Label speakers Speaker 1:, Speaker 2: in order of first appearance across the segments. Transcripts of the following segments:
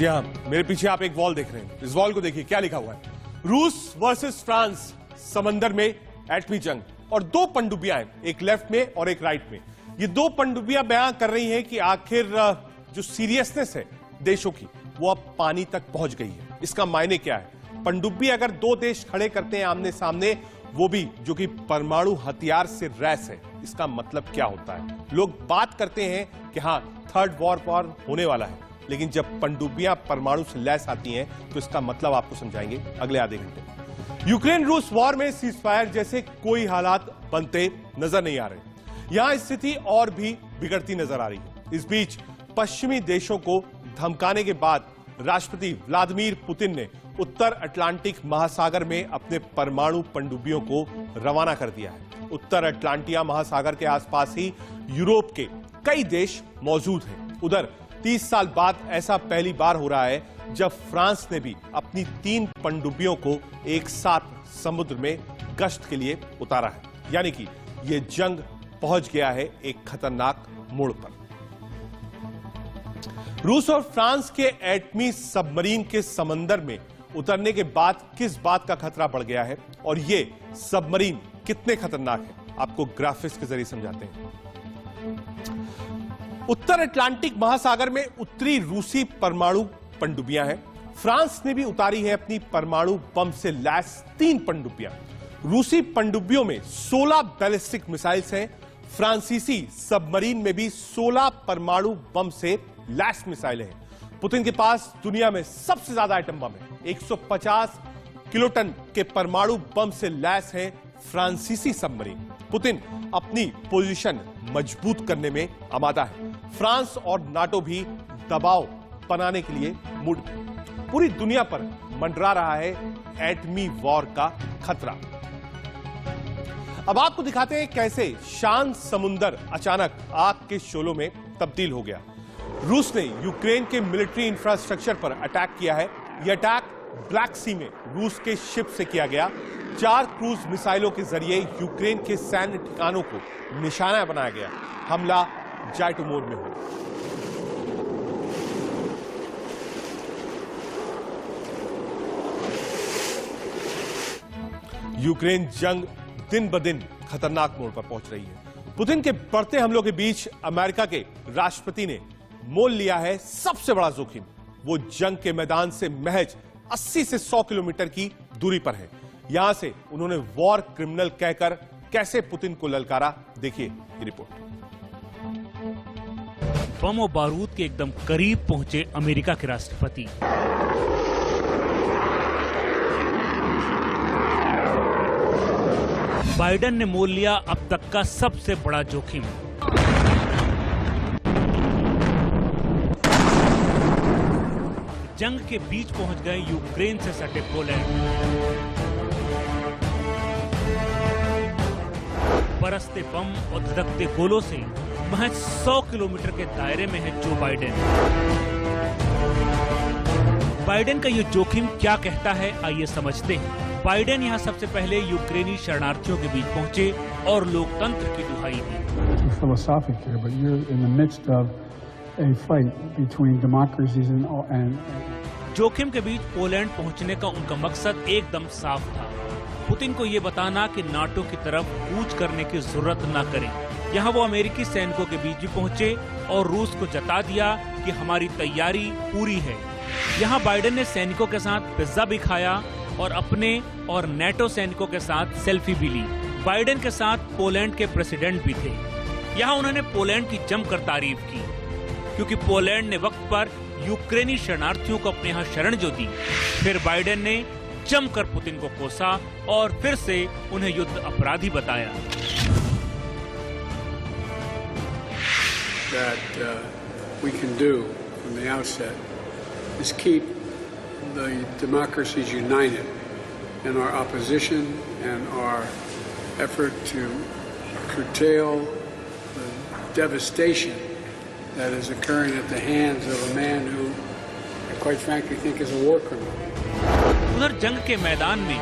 Speaker 1: जी हाँ, मेरे पीछे आप एक वॉल देख रहे हैं। इस वॉल को देखिए, क्या लिखा हुआ है? रूस वर्सेस फ्रांस, समंदर में एटमी जंग। और दो पनडुब्बियां हैं, एक लेफ्ट में और एक राइट में। ये दो पनडुब्बियां बयां कर रही हैं कि आखिर जो सीरियसनेस है देशों की, वो अब पानी तक पहुंच गई है। इसका मायने क्या है? पनडुब्बी अगर दो देश खड़े करते हैं आमने सामने, वो भी जो कि परमाणु हथियार से रैस है, इसका मतलब क्या होता है? लोग बात करते हैं कि हाँ, थर्ड वॉर होने वाला है, लेकिन जब पनडुब्बियां परमाणु से लैस आती हैं तो इसका मतलब आपको समझाएंगे अगले आधे घंटे में। यूक्रेन रूस वॉर में सीजफायर जैसे कोई हालात बनते नजर नहीं आ रहे। यहां स्थिति और भी बिगड़ती नजर आ रही है। इस बीच पश्चिमी देशों को धमकाने के बाद राष्ट्रपति व्लादिमीर पुतिन ने उत्तर अटलांटिक महासागर में अपने परमाणु पनडुब्बियों को रवाना कर दिया है। उत्तर अटलांटिया महासागर के आसपास ही यूरोप के कई देश मौजूद हैं। उधर 30 साल बाद ऐसा पहली बार हो रहा है जब फ्रांस ने भी अपनी 3 पनडुब्बियों को एक साथ समुद्र में गश्त के लिए उतारा है। यानी कि यह जंग पहुंच गया है एक खतरनाक मोड़ पर। रूस और फ्रांस के एटमी सबमरीन के समंदर में उतरने के बाद किस बात का खतरा बढ़ गया है और ये सबमरीन कितने खतरनाक है, आपको ग्राफिक्स के जरिए समझाते हैं। उत्तर अटलांटिक महासागर में उत्तरी रूसी परमाणु पनडुब्बियां हैं। फ्रांस ने भी उतारी है अपनी परमाणु बम से लैस 3 पनडुब्बियां। रूसी पनडुब्बियों में 16 बैलिस्टिक मिसाइल्स हैं। फ्रांसीसी सबमरीन में भी 16 परमाणु बम से लैस मिसाइलें हैं। पुतिन के पास दुनिया में सबसे ज्यादा आइटम बम है। 150 किलोटन के परमाणु बम से लैस है फ्रांसीसी सबमरीन। पुतिन अपनी पोजीशन मजबूत करने में आमादा है। फ्रांस और नाटो भी दबाव बनाने के लिए मूड में। पूरी दुनिया पर मंडरा रहा है एटमी वॉर का खतरा। अब आपको दिखाते हैं कैसे शांत समुंदर अचानक आग के शोलों में तब्दील हो गया। रूस ने यूक्रेन के मिलिट्री इंफ्रास्ट्रक्चर पर अटैक किया है। यह अटैक ब्लैक सी में रूस के शिप से किया गया। 4 क्रूज मिसाइलों के जरिए यूक्रेन के सैन्य ठिकानों को निशाना बनाया गया। हमला जायटो मोड में हुआ। यूक्रेन जंग दिन ब दिन खतरनाक मोड़ पर पहुंच रही है। पुतिन के बढ़ते हमलों के बीच अमेरिका के राष्ट्रपति ने मोल लिया है सबसे बड़ा जोखिम। वो जंग के मैदान से महज 80 से 100 किलोमीटर की दूरी पर है। यहां से उन्होंने वॉर क्रिमिनल कहकर कैसे पुतिन को ललकारा, देखिए ये रिपोर्ट।
Speaker 2: बम और बारूद के एकदम करीब पहुंचे अमेरिका के राष्ट्रपति। बाइडेन ने मोल लिया अब तक का सबसे बड़ा जोखिम। जंग के बीच पहुंच गए यूक्रेन से सटे पोलैंड। बरसते बम और धधकते गोलों से महज 100 किलोमीटर के दायरे में है जो बाइडेन। बाइडेन का ये जोखिम क्या कहता है, आइए समझते हैं। बाइडेन यहाँ सबसे पहले यूक्रेनी शरणार्थियों के बीच पहुंचे और लोकतंत्र की दुहाई दी। जोखिम के बीच पोलैंड पहुंचने का उनका मकसद एकदम साफ था। पुतिन को ये बताना कि नाटो की तरफ कूच करने की जरूरत न करें। यहाँ वो अमेरिकी सैनिकों के बीच भी पहुंचे और रूस को जता दिया कि हमारी तैयारी पूरी है। यहाँ बाइडेन ने सैनिकों के साथ पिज्जा भी खाया और अपने और नेटो सैनिकों के साथ सेल्फी भी ली। बाइडेन के साथ पोलैंड के प्रेसिडेंट भी थे। यहाँ उन्होंने पोलैंड की जमकर तारीफ की, क्योंकि पोलैंड ने वक्त पर यूक्रेनी शरणार्थियों को अपने यहाँ शरण जो दी। फिर बाइडेन ने जमकर पुतिन को कोसा और फिर से उन्हें युद्ध अपराधी बताया।
Speaker 3: We can do from the outset is keep the democracies united in our opposition and our effort to curtail the devastation that is occurring at the hands of a man who I quite frankly think is a war criminal.
Speaker 2: उधर जंग के मैदान में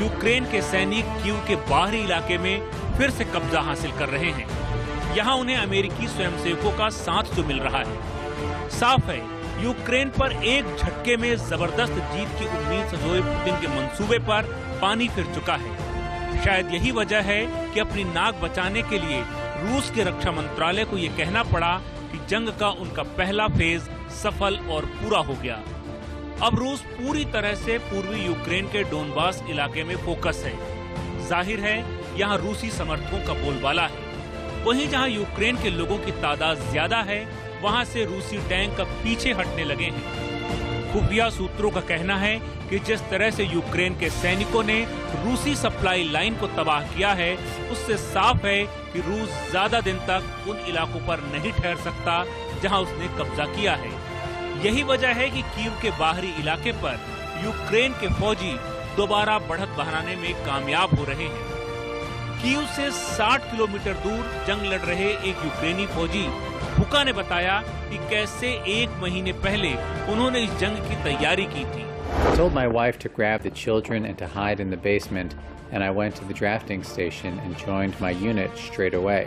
Speaker 2: Ukraine के सैनिक Kyiv के बाहरी इलाके में फिर से कब्जा हासिल कर रहे हैं। यहाँ उन्हें अमेरिकी स्वयंसेवकों का साथ जो मिल रहा है। साफ है यूक्रेन पर एक झटके में जबरदस्त जीत की उम्मीद संजोए पुतिन के मंसूबे पर पानी फिर चुका है। शायद यही वजह है कि अपनी नाक बचाने के लिए रूस के रक्षा मंत्रालय को ये कहना पड़ा कि जंग का उनका पहला फेज सफल और पूरा हो गया। अब रूस पूरी तरह से पूर्वी यूक्रेन के डोनबास इलाके में फोकस है। जाहिर है यहाँ रूसी समर्थकों का बोलबाला है। वहीं जहाँ यूक्रेन के लोगों की तादाद ज्यादा है, वहाँ से रूसी टैंक अब पीछे हटने लगे हैं। खुफिया सूत्रों का कहना है कि जिस तरह से यूक्रेन के सैनिकों ने रूसी सप्लाई लाइन को तबाह किया है, उससे साफ है कि रूस ज्यादा दिन तक उन इलाकों पर नहीं ठहर सकता जहां उसने कब्जा किया है। यही वजह है कि कीव के बाहरी इलाके पर यूक्रेन के फौजी दोबारा बढ़त बढ़ाने में कामयाब हो रहे हैं। कीव से 60 किलोमीटर दूर जंग लड़ रहे एक यूक्रेनी फौजी फुका ने बताया कि कैसे एक महीने पहले उन्होंने इस जंग की तैयारी की थी।
Speaker 4: I told my wife to grab the children and to hide in the basement, and I went to the drafting station and joined my unit straight away.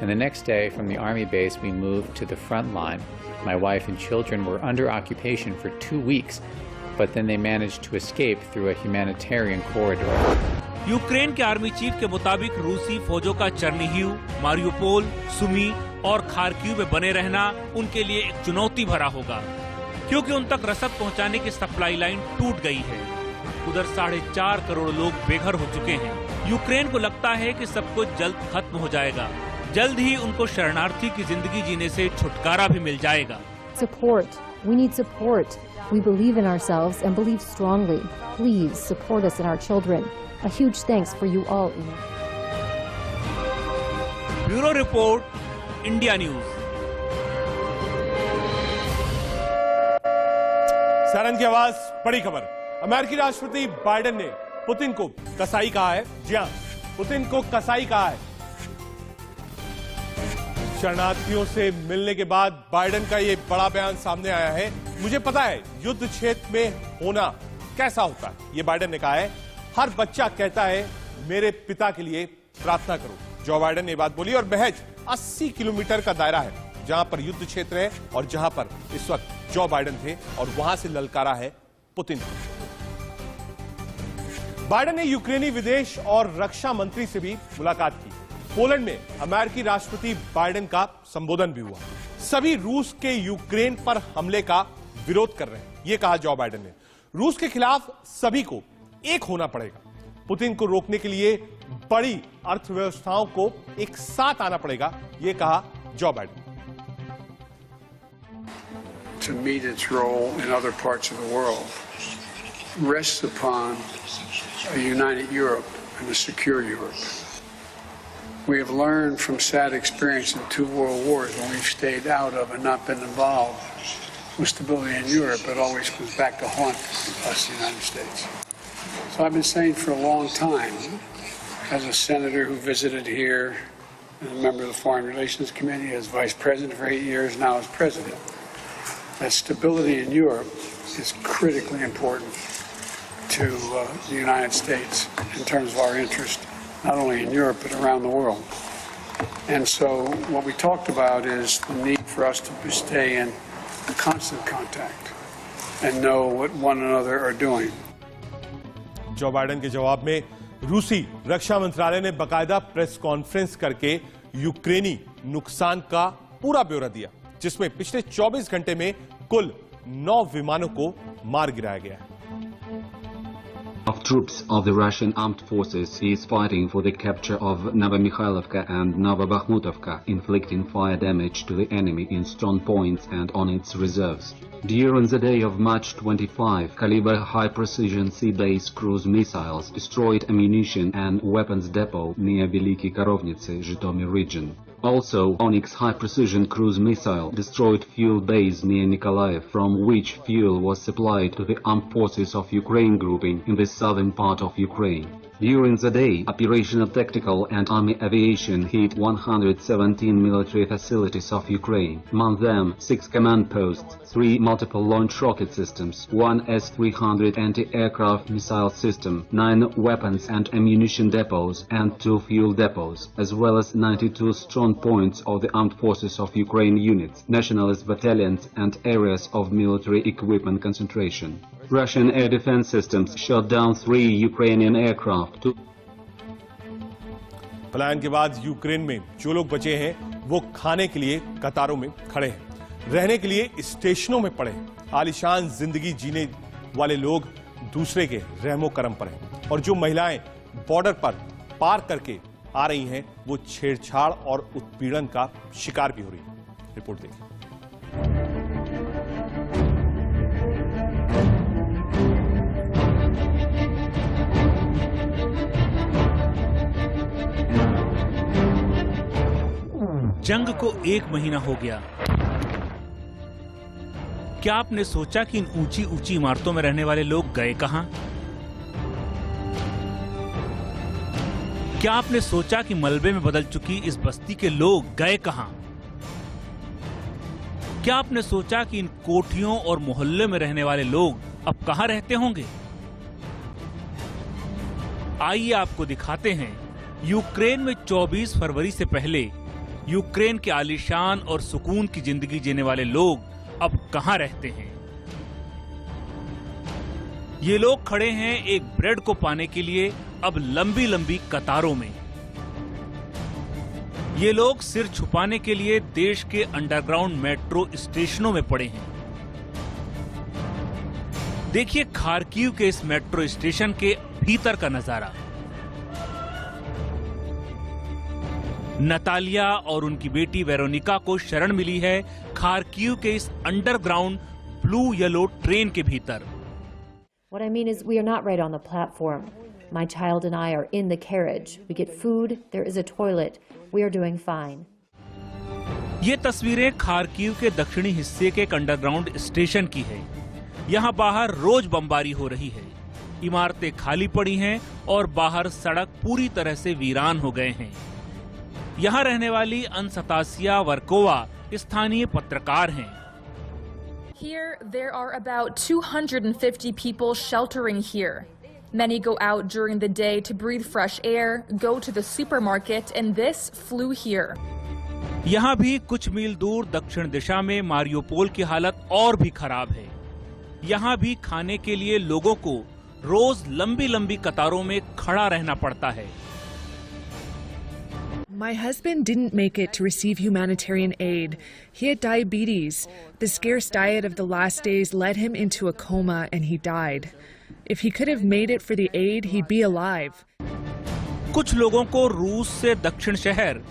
Speaker 4: And the next day, from the army base, we moved to the front line. My wife and children were under occupation for 2 weeks, but then they managed to escape through a humanitarian corridor.
Speaker 2: Ukraine के army chief के मुताबिक रूसी फौजों का चर्निहिव, Mariupol, Sumi और Kharkiv में बने रहना उनके लिए एक चुनौती भरा होगा, क्योंकि उन तक रसद पहुंचाने की सप्लाई लाइन टूट गई है। उधर 4.5 करोड़ लोग बेघर हो चुके हैं। यूक्रेन को लगता है कि सब कुछ जल्द खत्म हो जाएगा। जल्द ही उनको शरणार्थी की जिंदगी जीने से छुटकारा भी मिल जाएगा।
Speaker 5: Support. We need support. We believe in ourselves and believe strongly. Please support us and our children. A huge thanks for you all.
Speaker 2: Bureau report, India news.
Speaker 1: Saran की आवाज, बड़ी खबर। अमेरिकी राष्ट्रपति बाइडेन ने पुतिन को कसाई कहा है। जी हां, पुतिन को कसाई कहा है। शरणार्थियों से मिलने के बाद बाइडेन का यह बड़ा बयान सामने आया है। मुझे पता है युद्ध क्षेत्र में होना कैसा होता है, यह बाइडेन ने कहा है। हर बच्चा कहता है मेरे पिता के लिए प्रार्थना करो। जो बाइडेन ने बात बोली और महज 80 किलोमीटर का दायरा है जहां पर युद्ध क्षेत्र है और जहां पर इस वक्त जो बाइडेन थे, और वहां से ललकारा है पुतिन। बाइडेन ने यूक्रेनी विदेश और रक्षा मंत्री से भी मुलाकात की। पोलैंड में अमेरिकी राष्ट्रपति बाइडेन का संबोधन भी हुआ। सभी रूस के यूक्रेन पर हमले का विरोध कर रहे हैं, यह कहा जो बाइडेन ने। रूस के खिलाफ सभी को एक होना पड़ेगा। पुतिन को रोकने के लिए बड़ी अर्थव्यवस्थाओं को एक साथ आना पड़ेगा, यह कहा Joe Biden.
Speaker 3: To meet its role in other parts of the world rests upon a united Europe and a secure Europe. We have learned from sad experience in 2 world wars when we've stayed out of and not been involved with stability in Europe. It always comes back to haunt us, the United States. So I've been saying for a long time, as a senator who visited here, as a member of the Foreign Relations Committee, as vice president for 8 years, now as president, that stability in Europe is critically important to the United States in terms of our interest, not only in Europe but around the world. And so what we talked about is the need for us to stay in constant contact and know what one another are doing.
Speaker 1: Joe Biden के जवाब में रूसी रक्षा मंत्रालय ने बकायदा press conference करके यूक्रेनी नुकसान का पूरा ब्यौरा दिया, जिसमें पिछले 24 घंटे में कुल 9 विमानों को मार गिराया गया है।
Speaker 6: Of troops of the Russian armed forces is fighting for the capture of Novomikhailivka and Novobakhmutovka, inflicting fire damage to the enemy in strong points and on its reserves. During the day of March 25, Kaliber high-precision sea-based cruise missiles destroyed ammunition and weapons depot near Veliki Korovnitsa, Zhytomyr region. Also, Onyx high-precision cruise missile destroyed fuel base near Nikolaev, from which fuel was supplied to the armed forces of Ukraine grouping in the southern part of Ukraine. During the day, operational tactical and army aviation hit 117 military facilities of Ukraine. Among them, 6 command posts, 3 multiple launch rocket systems, 1 S-300 anti-aircraft missile system, 9 weapons and ammunition depots, and 2 fuel depots, as well as 92 strong points of the armed forces of Ukraine units, nationalist battalions, and areas of military equipment concentration. Russian air defense systems shot down 3 Ukrainian aircraft.
Speaker 1: पलायन के बाद Ukraine में जो लोग बचे हैं वो खाने के लिए कतारों में खड़े हैं, रहने के लिए स्टेशनों में पड़े हैं। आलीशान जिंदगी जीने वाले लोग दूसरे के रहमो करम पर हैं और जो महिलाएं बॉर्डर पर पार करके आ रही हैं वो छेड़छाड़ और उत्पीड़न का शिकार भी हो रही हैं। रिपोर्ट देखिए।
Speaker 2: जंग को 1 महीना हो गया। क्या आपने सोचा कि इन ऊंची ऊंची इमारतों में रहने वाले लोग गए कहां? क्या आपने सोचा कि मलबे में बदल चुकी इस बस्ती के लोग गए कहां? क्या आपने सोचा कि इन कोठियों और मोहल्ले में रहने वाले लोग अब कहां रहते होंगे? आइए आपको दिखाते हैं यूक्रेन में 24 फरवरी से पहले यूक्रेन के आलीशान और सुकून की जिंदगी जीने वाले लोग अब कहां रहते हैं। ये लोग खड़े हैं एक ब्रेड को पाने के लिए अब लंबी लंबी कतारों में। ये लोग सिर छुपाने के लिए देश के अंडरग्राउंड मेट्रो स्टेशनों में पड़े हैं। देखिए खार्किव के इस मेट्रो स्टेशन के भीतर का नजारा। नतालिया और उनकी बेटी वेरोनिका को शरण मिली है खार्किव के इस अंडरग्राउंड ब्लू येलो ट्रेन के भीतर।
Speaker 5: What I mean is we are not right on the platform. My child and I are in the carriage. We get food, there is a toilet. We are doing fine.
Speaker 2: ये तस्वीरें Kharkiv के दक्षिणी हिस्से के एक underground station की है। यहाँ बाहर रोज बमबारी हो रही है। इमारतें खाली पड़ी हैं और बाहर सड़क पूरी तरह से वीरान हो गए हैं। यहाँ रहने वाली अनस्तासिया वर्कोवा स्थानीय पत्रकार हैं।
Speaker 7: Here there are about 250 people sheltering here. Many go out during the day to breathe fresh air, go to the supermarket, and this flew here.
Speaker 2: यहाँ भी कुछ मील दूर दक्षिण दिशा में मारियोपोल की हालत और भी खराब है। यहाँ भी खाने के लिए लोगों को रोज लंबी लंबी कतारों में खड़ा रहना पड़ता है।
Speaker 8: My husband didn't make it to receive humanitarian aid. He had diabetes. The scarce diet of the last days led him into a coma and he died. If he could have made it for the aid, he'd be alive.
Speaker 2: कुछ लोगों को रूस से दक्षिण शहर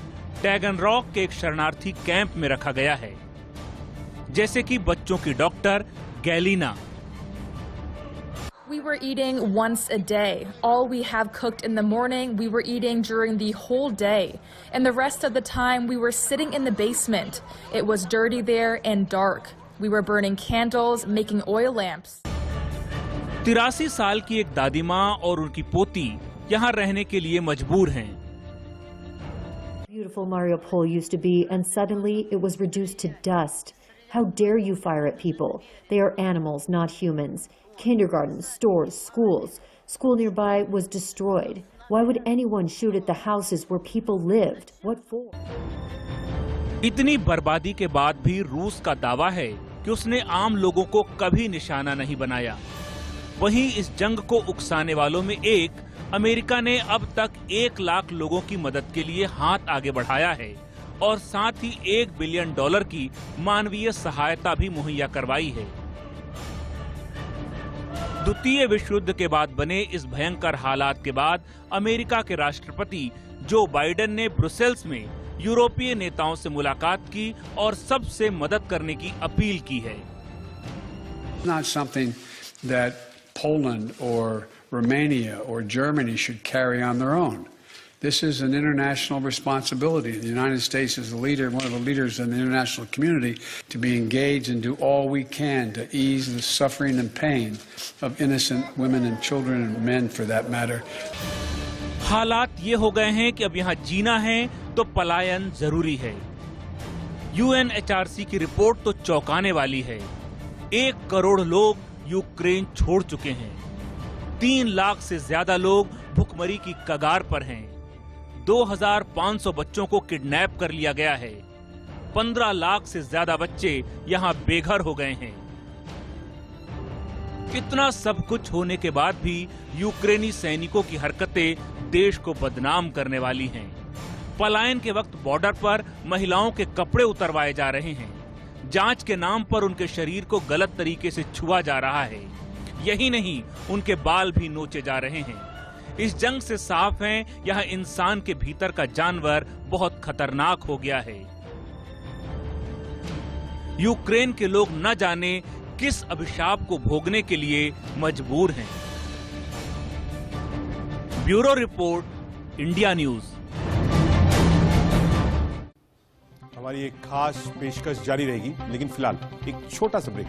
Speaker 2: टैगनरॉक के एक शरणार्थी कैंप में रखा गया है, जैसे कि बच्चों की doctor Galina.
Speaker 7: We were eating once a day. All we have cooked in the morning, we were eating during the whole day. And the rest of the time, we were sitting in the basement. It was dirty there and dark. We were burning candles, making oil lamps.
Speaker 2: 83 साल की एक दादी माँ और उनकी पोती यहाँ रहने के लिए मजबूर हैं।
Speaker 5: Beautiful Mariupol used to be, and suddenly it was reduced to dust. How dare you fire at people? They are animals, not humans. Kindergartens, stores, schools. School nearby was destroyed. Why would anyone shoot at the houses where people lived? What for?
Speaker 2: इतनी बर्बादी के बाद भी रूस का दावा है कि उसने आम लोगों को कभी निशाना नहीं बनाया। वहीं इस जंग को उकसाने वालों में एक अमेरिका ने अब तक 1 लाख लोगों की मदद के लिए हाथ आगे बढ़ाया है और साथ ही $1 बिलियन की मानवीय सहायता भी मुहैया करवाई है। द्वितीय विश्व युद्ध के बाद बने इस भयंकर हालात के बाद अमेरिका के राष्ट्रपति जो बाइडेन ने ब्रुसेल्स में यूरोपीय नेताओं से मुलाकात की और सबसे मदद करने की अपील की है।
Speaker 3: Not something that Poland or Romania or Germany should carry on their own. This is an international responsibility. The United States is the leader, one of the leaders in the international community, to be engaged and do all we can to ease the suffering and pain of innocent women and children and men, for that matter.
Speaker 2: हालात ये हो गए हैं कि अब यहाँ जीना है तो पलायन जरूरी है। UNHRC की रिपोर्ट तो चौंकाने वाली है। 1 करोड़ लोग यूक्रेन छोड़ चुके हैं। 3 लाख से ज्यादा लोग भुखमरी की कगार पर हैं। 2500 बच्चों को किडनैप कर लिया गया है। 15 लाख से ज्यादा बच्चे यहां बेघर हो गए हैं। इतना सब कुछ होने के बाद भी यूक्रेनी सैनिकों की हरकतें देश को बदनाम करने वाली हैं। पलायन के वक्त बॉर्डर पर महिलाओं के कपड़े उतरवाए जा रहे हैं। जांच के नाम पर उनके शरीर को गलत तरीके से छुआ जा रहा है। यही नहीं, उनके बाल भी नोचे जा रहे हैं। इस जंग से साफ है, यह इंसान के भीतर का जानवर बहुत खतरनाक हो गया है। यूक्रेन के लोग न जाने किस अभिशाप को भोगने के लिए मजबूर हैं। Bureau report, India news.
Speaker 1: हमारी एक खास पेशकश जारी रहेगी, लेकिन फिलहाल एक छोटा सा ब्रेक।